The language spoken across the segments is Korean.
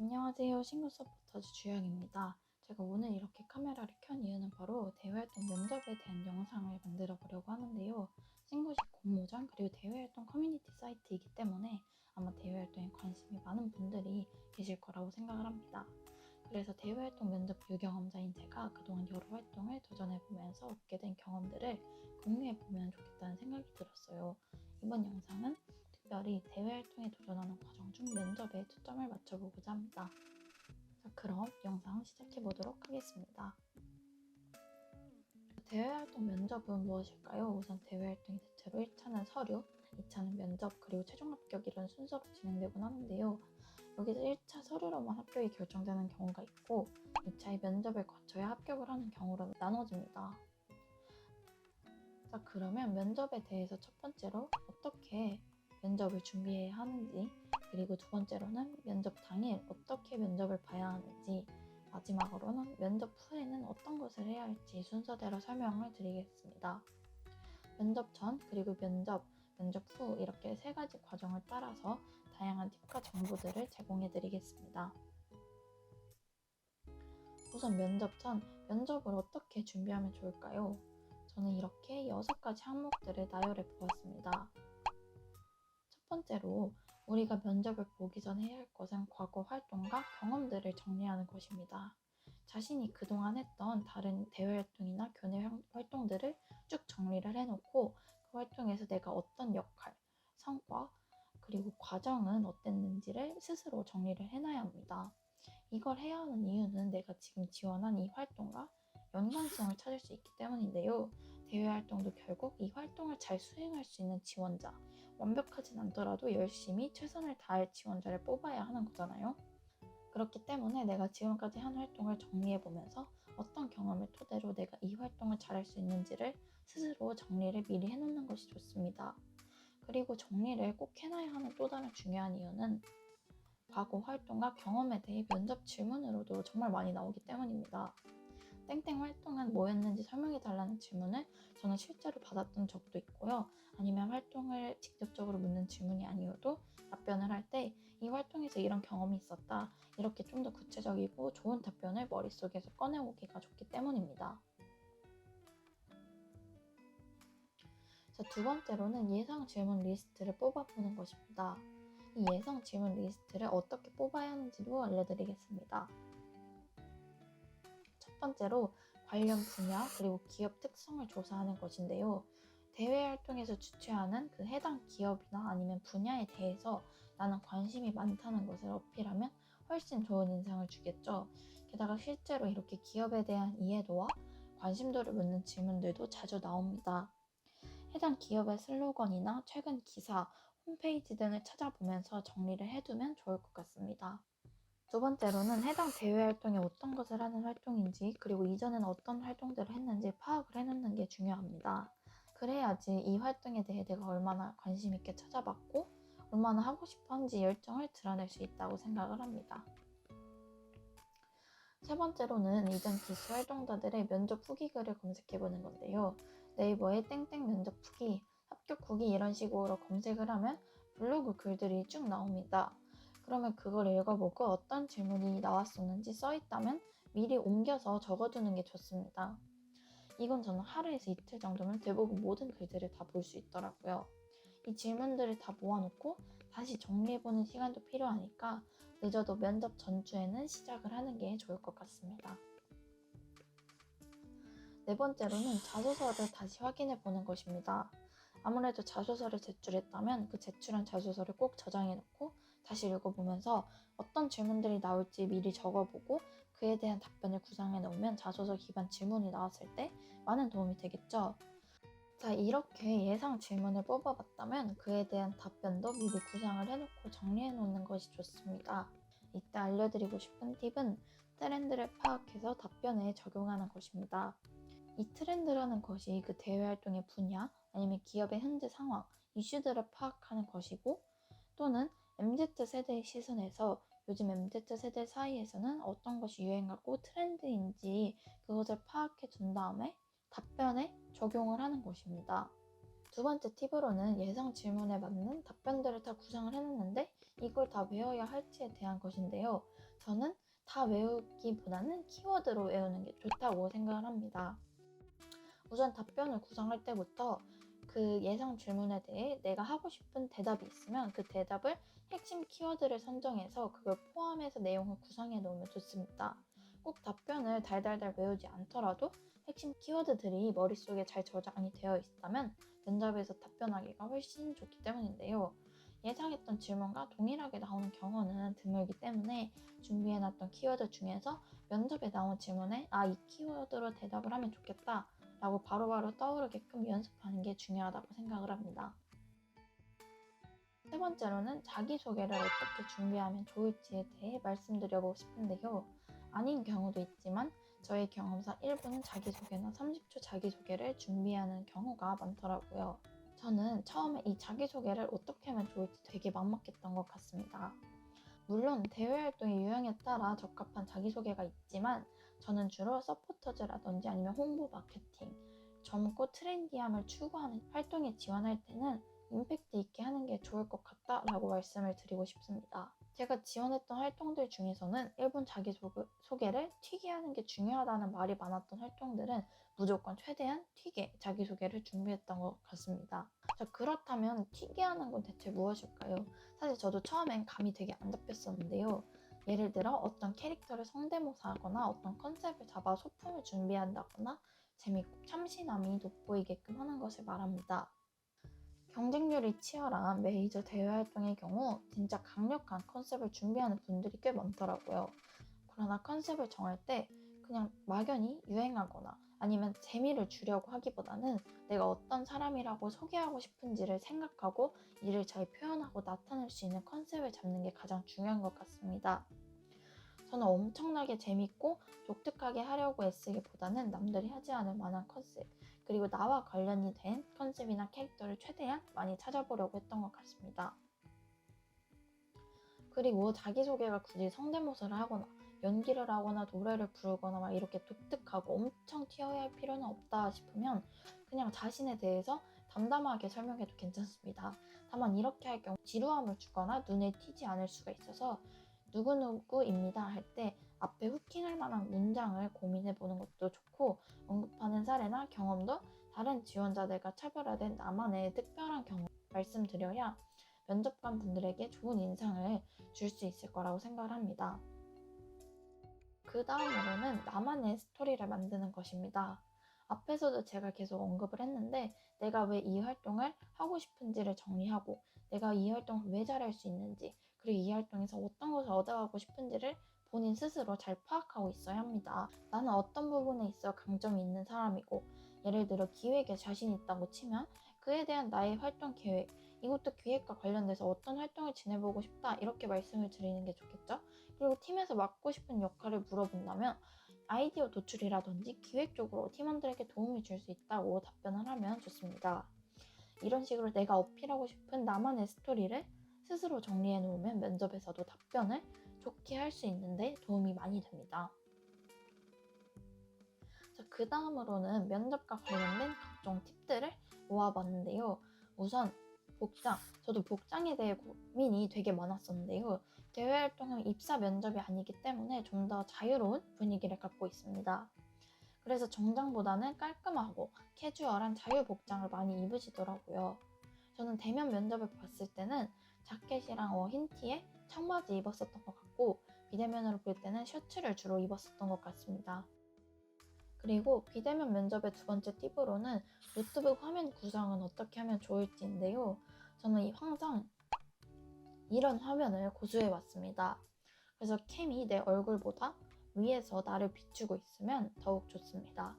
안녕하세요. 신규 서포터즈 주영입니다. 제가 오늘 이렇게 카메라를 켠 이유는 바로 대외활동 면접에 대한 영상을 만들어 보려고 하는데요. 신고식 공모전 그리고 대외활동 커뮤니티 사이트이기 때문에 아마 대외활동에 관심이 많은 분들이 계실 거라고 생각을 합니다. 그래서 대외활동 면접 유경험자인 제가 그동안 여러 활동을 도전해보면서 얻게 된 경험들을 공유해보면 좋겠다는 생각이 들었어요. 이번 영상은 특별히 대외활동에 도전하는 과정 중 면접에 초점을 맞춰보고자 합니다. 자, 그럼 영상 시작해보도록 하겠습니다. 대외활동 면접은 무엇일까요? 우선 대외활동이 대체로 1차는 서류, 2차는 면접, 그리고 최종 합격 이런 순서로 진행되곤 하는데요. 여기서 1차 서류로만 합격이 결정되는 경우가 있고 2차의 면접을 거쳐야 합격을 하는 경우로 나눠집니다. 자, 그러면 면접에 대해서 첫 번째로 어떻게 면접을 준비해야 하는지, 그리고 두 번째로는 면접 당일 어떻게 면접을 봐야 하는지, 마지막으로는 면접 후에는 어떤 것을 해야 할지 순서대로 설명을 드리겠습니다. 면접 전 그리고 면접 후 이렇게 세 가지 과정을 따라서 다양한 팁과 정보들을 제공해 드리겠습니다. 우선 면접 전 면접을 어떻게 준비하면 좋을까요? 저는 이렇게 6가지 항목들을 나열해 보았습니다. 첫 번째로 우리가 면접을 보기 전 해야 할 것은 과거 활동과 경험들을 정리하는 것입니다. 자신이 그동안 했던 다른 대외 활동이나 교내 활동들을 쭉 정리를 해놓고 그 활동에서 내가 어떤 역할, 성과, 그리고 과정은 어땠는지를 스스로 정리를 해놔야 합니다. 이걸 해야 하는 이유는 내가 지금 지원한 이 활동과 연관성을 찾을 수 있기 때문인데요. 대외 활동도 결국 이 활동을 잘 수행할 수 있는 지원자, 완벽하진 않더라도 열심히 최선을 다할 지원자를 뽑아야 하는 거잖아요. 그렇기 때문에 내가 지금까지 한 활동을 정리해보면서 어떤 경험을 토대로 내가 이 활동을 잘할 수 있는지를 스스로 정리를 미리 해놓는 것이 좋습니다. 그리고 정리를 꼭 해놔야 하는 또 다른 중요한 이유는 과거 활동과 경험에 대해 면접 질문으로도 정말 많이 나오기 때문입니다. 땡땡 활동은 뭐였는지 설명해달라는 질문을 저는 실제로 받았던 적도 있고요. 아니면 활동을 직접적으로 묻는 질문이 아니어도 답변을 할 때 이 활동에서 이런 경험이 있었다. 이렇게 좀 더 구체적이고 좋은 답변을 머릿속에서 꺼내오기가 좋기 때문입니다. 자, 두 번째로는 예상 질문 리스트를 뽑아보는 것입니다. 이 예상 질문 리스트를 어떻게 뽑아야 하는지도 알려드리겠습니다. 첫 번째로 관련 분야 그리고 기업 특성을 조사하는 것인데요. 대외 활동에서 주최하는 그 해당 기업이나 아니면 분야에 대해서 나는 관심이 많다는 것을 어필하면 훨씬 좋은 인상을 주겠죠. 게다가 실제로 이렇게 기업에 대한 이해도와 관심도를 묻는 질문들도 자주 나옵니다. 해당 기업의 슬로건이나 최근 기사, 홈페이지 등을 찾아보면서 정리를 해두면 좋을 것 같습니다. 두 번째로는 해당 대외 활동이 어떤 것을 하는 활동인지, 그리고 이전에는 어떤 활동들을 했는지 파악을 해놓는 게 중요합니다. 그래야지 이 활동에 대해 내가 얼마나 관심 있게 찾아봤고 얼마나 하고 싶어 하는지 열정을 드러낼 수 있다고 생각을 합니다. 세 번째로는 이전 기수 활동자들의 면접 후기 글을 검색해보는 건데요. 네이버에 땡땡 면접 후기, 합격 후기 이런 식으로 검색을 하면 블로그 글들이 쭉 나옵니다. 그러면 그걸 읽어보고 어떤 질문이 나왔었는지 써있다면 미리 옮겨서 적어두는 게 좋습니다. 이건 저는 하루에서 이틀 정도면 대부분 모든 글들을 다 볼 수 있더라고요. 이 질문들을 다 모아놓고 다시 정리해보는 시간도 필요하니까 늦어도 면접 전주에는 시작을 하는 게 좋을 것 같습니다. 네 번째로는 자소서를 다시 확인해보는 것입니다. 아무래도 자소서를 제출했다면 그 제출한 자소서를 꼭 저장해놓고 다시 읽어보면서 어떤 질문들이 나올지 미리 적어보고 그에 대한 답변을 구상해 놓으면 자소서 기반 질문이 나왔을 때 많은 도움이 되겠죠. 자, 이렇게 예상 질문을 뽑아봤다면 그에 대한 답변도 미리 구상을 해놓고 정리해 놓는 것이 좋습니다. 이때 알려드리고 싶은 팁은 트렌드를 파악해서 답변에 적용하는 것입니다. 이 트렌드라는 것이 그 대외 활동의 분야 아니면 기업의 현재 상황, 이슈들을 파악하는 것이고, 또는 MZ세대의 시선에서 요즘 MZ세대 사이에서는 어떤 것이 유행하고 트렌드인지 그것을 파악해 둔 다음에 답변에 적용을 하는 것입니다. 두 번째 팁으로는 예상 질문에 맞는 답변들을 다 구상을 해놨는데 이걸 다 외워야 할지에 대한 것인데요. 저는 다 외우기보다는 키워드로 외우는 게 좋다고 생각을 합니다. 우선 답변을 구상할 때부터 그 예상 질문에 대해 내가 하고 싶은 대답이 있으면 그 대답을 핵심 키워드를 선정해서 그걸 포함해서 내용을 구성해 놓으면 좋습니다. 꼭 답변을 달달달 외우지 않더라도 핵심 키워드들이 머릿속에 잘 저장이 되어 있다면 면접에서 답변하기가 훨씬 좋기 때문인데요. 예상했던 질문과 동일하게 나오는 경우는 드물기 때문에 준비해놨던 키워드 중에서 면접에 나온 질문에 이 키워드로 대답을 하면 좋겠다 라고 바로바로 떠오르게끔 연습하는 게 중요하다고 생각을 합니다. 세 번째로는 자기소개를 어떻게 준비하면 좋을지에 대해 말씀드려보고 싶은데요. 아닌 경우도 있지만 저의 경험상 일부는 자기소개나 30초 자기소개를 준비하는 경우가 많더라고요. 저는 처음에 이 자기소개를 어떻게 하면 좋을지 되게 막막했던 것 같습니다. 물론 대외활동의 유형에 따라 적합한 자기소개가 있지만 저는 주로 서포터즈라든지 아니면 홍보 마케팅, 젊고 트렌디함을 추구하는 활동에 지원할 때는 임팩트 있게 하는 게 좋을 것 같다라고 말씀을 드리고 싶습니다. 제가 지원했던 활동들 중에서는 일본 자기소개를 튀게 하는 게 중요하다는 말이 많았던 활동들은 무조건 최대한 튀게 자기소개를 준비했던 것 같습니다. 자, 그렇다면 튀게 하는 건 대체 무엇일까요? 사실 저도 처음엔 감이 되게 안 잡혔었는데요. 예를 들어 어떤 캐릭터를 성대모사하거나 어떤 컨셉을 잡아 소품을 준비한다거나 재밌고 참신함이 돋보이게끔 하는 것을 말합니다. 경쟁률이 치열한 메이저 대회 활동의 경우 진짜 강력한 컨셉을 준비하는 분들이 꽤 많더라고요. 그러나 컨셉을 정할 때 그냥 막연히 유행하거나 아니면 재미를 주려고 하기보다는 내가 어떤 사람이라고 소개하고 싶은지를 생각하고 이를 잘 표현하고 나타낼 수 있는 컨셉을 잡는 게 가장 중요한 것 같습니다. 저는 엄청나게 재밌고 독특하게 하려고 애쓰기보다는 남들이 하지 않을 만한 컨셉, 그리고 나와 관련이 된 컨셉이나 캐릭터를 최대한 많이 찾아보려고 했던 것 같습니다. 그리고 자기소개가 굳이 성대모사를 하거나 연기를 하거나 노래를 부르거나 막 이렇게 독특하고 엄청 튀어야 할 필요는 없다 싶으면 그냥 자신에 대해서 담담하게 설명해도 괜찮습니다. 다만 이렇게 할 경우 지루함을 주거나 눈에 띄지 않을 수가 있어서 누구누구입니다 할 때 앞에 후킹할 만한 문장을 고민해 보는 것도 좋고, 언급하는 사례나 경험도 다른 지원자들과 차별화된 나만의 특별한 경험 말씀드려야 면접관 분들에게 좋은 인상을 줄 수 있을 거라고 생각을 합니다. 그 다음으로는 나만의 스토리를 만드는 것입니다. 앞에서도 제가 계속 언급을 했는데 내가 왜 이 활동을 하고 싶은지를 정리하고 내가 이 활동을 왜 잘할 수 있는지, 그리고 이 활동에서 어떤 것을 얻어가고 싶은지를 본인 스스로 잘 파악하고 있어야 합니다. 나는 어떤 부분에 있어 강점이 있는 사람이고, 예를 들어 기획에 자신 있다고 치면 그에 대한 나의 활동 계획, 이것도 기획과 관련돼서 어떤 활동을 지내보고 싶다 이렇게 말씀을 드리는 게 좋겠죠. 그리고 팀에서 맡고 싶은 역할을 물어본다면 아이디어 도출이라든지 기획적으로 팀원들에게 도움이 줄 수 있다고 답변을 하면 좋습니다. 이런 식으로 내가 어필하고 싶은 나만의 스토리를 스스로 정리해 놓으면 면접에서도 답변을 좋게 할 수 있는데 도움이 많이 됩니다. 자, 그 다음으로는 면접과 관련된 각종 팁들을 모아봤는데요. 우선 복장, 저도 복장에 대해 고민이 되게 많았었는데요. 대외 활동은 입사 면접이 아니기 때문에 좀 더 자유로운 분위기를 갖고 있습니다. 그래서 정장보다는 깔끔하고 캐주얼한 자유 복장을 많이 입으시더라고요. 저는 대면 면접을 봤을 때는 자켓이랑 흰 티에 청바지 입었었던 것 같고, 비대면으로 볼 때는 셔츠를 주로 입었었던 것 같습니다. 그리고 비대면 면접의 두 번째 팁으로는 노트북 화면 구성은 어떻게 하면 좋을지인데요. 저는 항상 이런 화면을 고수해 왔습니다. 그래서 캠이 내 얼굴보다 위에서 나를 비추고 있으면 더욱 좋습니다.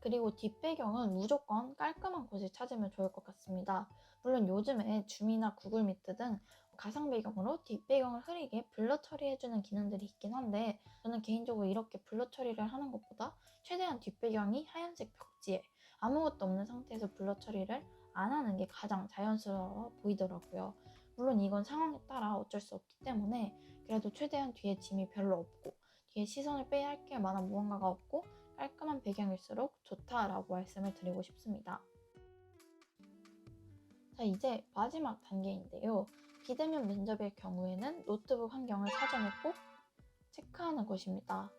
그리고 뒷배경은 무조건 깔끔한 곳을 찾으면 좋을 것 같습니다. 물론 요즘에 줌이나 구글 미트 등 가상 배경으로 뒷배경을 흐리게 블러 처리해주는 기능들이 있긴 한데, 저는 개인적으로 이렇게 블러 처리를 하는 것보다 최대한 뒷배경이 하얀색 벽지에 아무것도 없는 상태에서 블러 처리를 안 하는 게 가장 자연스러워 보이더라고요. 물론 이건 상황에 따라 어쩔 수 없기 때문에 그래도 최대한 뒤에 짐이 별로 없고 뒤에 시선을 빼야 할 게 만한 무언가가 없고 깔끔한 배경일수록 좋다라고 말씀을 드리고 싶습니다. 자, 이제 마지막 단계인데요. 비대면 면접의 경우에는 노트북 환경을 사전에 꼭 체크하는 것입니다.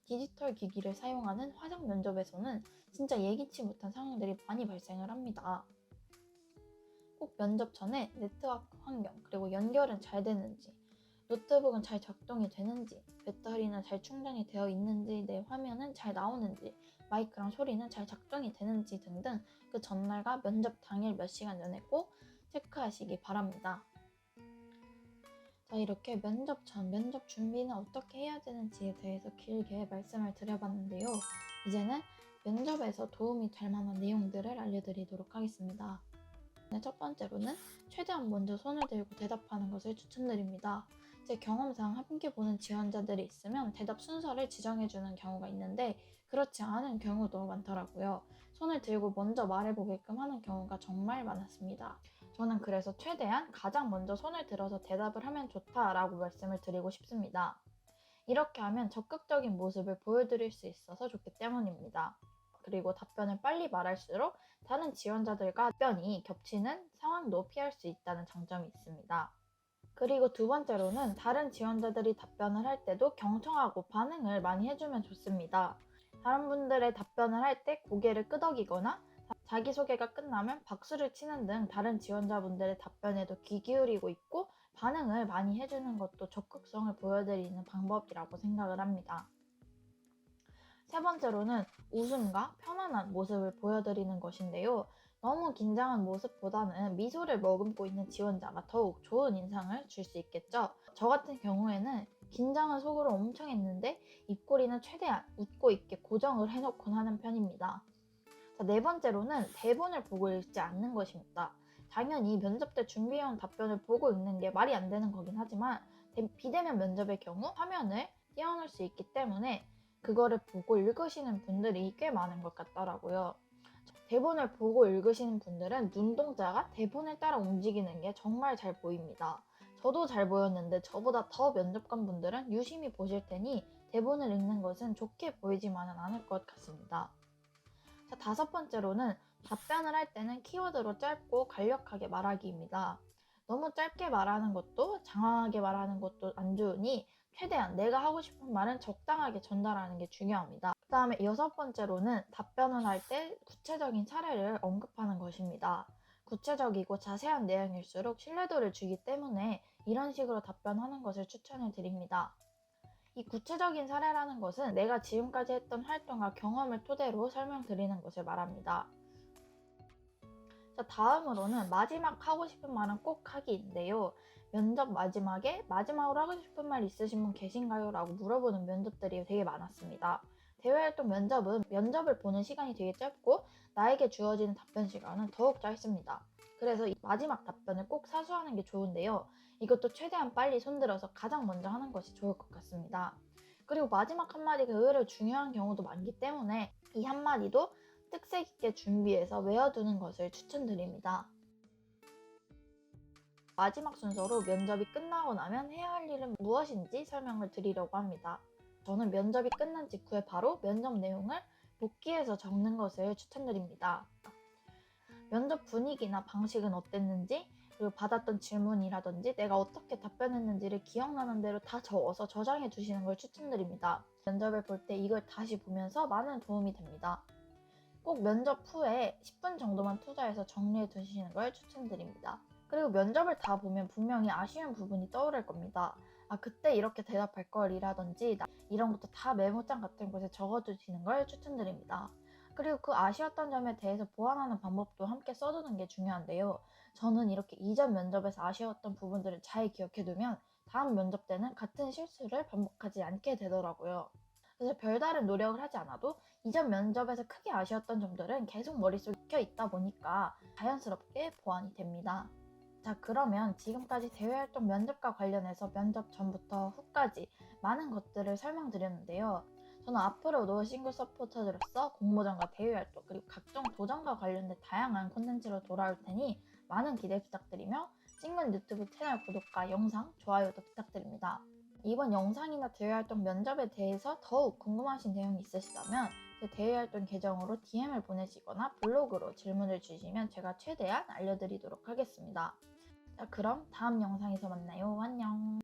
디지털 기기를 사용하는 화상 면접에서는 진짜 예기치 못한 상황들이 많이 발생을 합니다. 꼭 면접 전에 네트워크 환경, 그리고 연결은 잘 되는지, 노트북은 잘 작동이 되는지, 배터리는 잘 충전이 되어 있는지, 내 화면은 잘 나오는지, 마이크랑 소리는 잘 작동이 되는지 등등 그 전날과 면접 당일 몇 시간 전에 꼭 체크하시기 바랍니다. 자, 이렇게 면접 전, 면접 준비는 어떻게 해야 되는지에 대해서 길게 말씀을 드려봤는데요. 이제는 면접에서 도움이 될 만한 내용들을 알려드리도록 하겠습니다. 첫 번째로는 최대한 먼저 손을 들고 대답하는 것을 추천드립니다. 제 경험상 함께 보는 지원자들이 있으면 대답 순서를 지정해주는 경우가 있는데 그렇지 않은 경우도 많더라고요. 손을 들고 먼저 말해보게끔 하는 경우가 정말 많았습니다. 저는 그래서 최대한 가장 먼저 손을 들어서 대답을 하면 좋다라고 말씀을 드리고 싶습니다. 이렇게 하면 적극적인 모습을 보여드릴 수 있어서 좋기 때문입니다. 그리고 답변을 빨리 말할수록 다른 지원자들과 답변이 겹치는 상황도 피할 수 있다는 장점이 있습니다. 그리고 두 번째로는 다른 지원자들이 답변을 할 때도 경청하고 반응을 많이 해주면 좋습니다. 다른 분들의 답변을 할 때 고개를 끄덕이거나 자기소개가 끝나면 박수를 치는 등 다른 지원자분들의 답변에도 귀 기울이고 있고 반응을 많이 해주는 것도 적극성을 보여드리는 방법이라고 생각을 합니다. 세 번째로는 웃음과 편안한 모습을 보여드리는 것인데요. 너무 긴장한 모습보다는 미소를 머금고 있는 지원자가 더욱 좋은 인상을 줄 수 있겠죠. 저 같은 경우에는 긴장은 속으로 엄청 했는데 입꼬리는 최대한 웃고 있게 고정을 해놓곤 하는 편입니다. 자, 네 번째로는 대본을 보고 읽지 않는 것입니다. 당연히 면접 때 준비해온 답변을 보고 읽는 게 말이 안 되는 거긴 하지만 비대면 면접의 경우 화면을 띄워놓을 수 있기 때문에 그거를 보고 읽으시는 분들이 꽤 많은 것 같더라고요. 대본을 보고 읽으시는 분들은 눈동자가 대본을 따라 움직이는 게 정말 잘 보입니다. 저도 잘 보였는데 저보다 더 면접관 분들은 유심히 보실 테니 대본을 읽는 것은 좋게 보이지만은 않을 것 같습니다. 자, 다섯 번째로는 답변을 할 때는 키워드로 짧고 간략하게 말하기입니다. 너무 짧게 말하는 것도 장황하게 말하는 것도 안 좋으니 최대한 내가 하고 싶은 말은 적당하게 전달하는 게 중요합니다. 그 다음에 여섯 번째로는 답변을 할 때 구체적인 사례를 언급하는 것입니다. 구체적이고 자세한 내용일수록 신뢰도를 주기 때문에 이런 식으로 답변하는 것을 추천을 드립니다. 이 구체적인 사례라는 것은 내가 지금까지 했던 활동과 경험을 토대로 설명드리는 것을 말합니다. 자, 다음으로는 마지막 하고 싶은 말은 꼭 하기인데요. 면접 마지막에 마지막으로 하고 싶은 말 있으신 분 계신가요? 라고 물어보는 면접들이 되게 많았습니다. 대외활동 면접은 면접을 보는 시간이 되게 짧고 나에게 주어지는 답변 시간은 더욱 짧습니다. 그래서 이 마지막 답변을 꼭 사수하는 게 좋은데요. 이것도 최대한 빨리 손들어서 가장 먼저 하는 것이 좋을 것 같습니다. 그리고 마지막 한마디가 의외로 중요한 경우도 많기 때문에 이 한마디도 특색 있게 준비해서 외워두는 것을 추천드립니다. 마지막 순서로 면접이 끝나고 나면 해야 할 일은 무엇인지 설명을 드리려고 합니다. 저는 면접이 끝난 직후에 바로 면접 내용을 복기해서 적는 것을 추천드립니다. 면접 분위기나 방식은 어땠는지, 그리고 받았던 질문이라든지 내가 어떻게 답변했는지를 기억나는 대로 다 적어서 저장해 두시는 걸 추천드립니다. 면접을 볼 때 이걸 다시 보면서 많은 도움이 됩니다. 꼭 면접 후에 10분 정도만 투자해서 정리해 두시는 걸 추천드립니다. 그리고 면접을 다 보면 분명히 아쉬운 부분이 떠오를 겁니다. 아, 그때 이렇게 대답할 걸이라든지 이런 것도 다 메모장 같은 곳에 적어두시는 걸 추천드립니다. 그리고 그 아쉬웠던 점에 대해서 보완하는 방법도 함께 써두는 게 중요한데요. 저는 이렇게 이전 면접에서 아쉬웠던 부분들을 잘 기억해두면 다음 면접 때는 같은 실수를 반복하지 않게 되더라고요. 그래서 별다른 노력을 하지 않아도 이전 면접에서 크게 아쉬웠던 점들은 계속 머릿속에 익혀 있다 보니까 자연스럽게 보완이 됩니다. 자, 그러면 지금까지 대외활동 면접과 관련해서 면접 전부터 후까지 많은 것들을 설명드렸는데요. 저는 앞으로도 싱글 서포터즈로서 공모전과 대외활동 그리고 각종 도전과 관련된 다양한 콘텐츠로 돌아올 테니 많은 기대 부탁드리며 싱글 유튜브 채널 구독과 영상, 좋아요도 부탁드립니다. 이번 영상이나 대외활동 면접에 대해서 더욱 궁금하신 내용이 있으시다면 제 대외활동 계정으로 DM을 보내시거나 블로그로 질문을 주시면 제가 최대한 알려드리도록 하겠습니다. 자, 그럼 다음 영상에서 만나요. 안녕.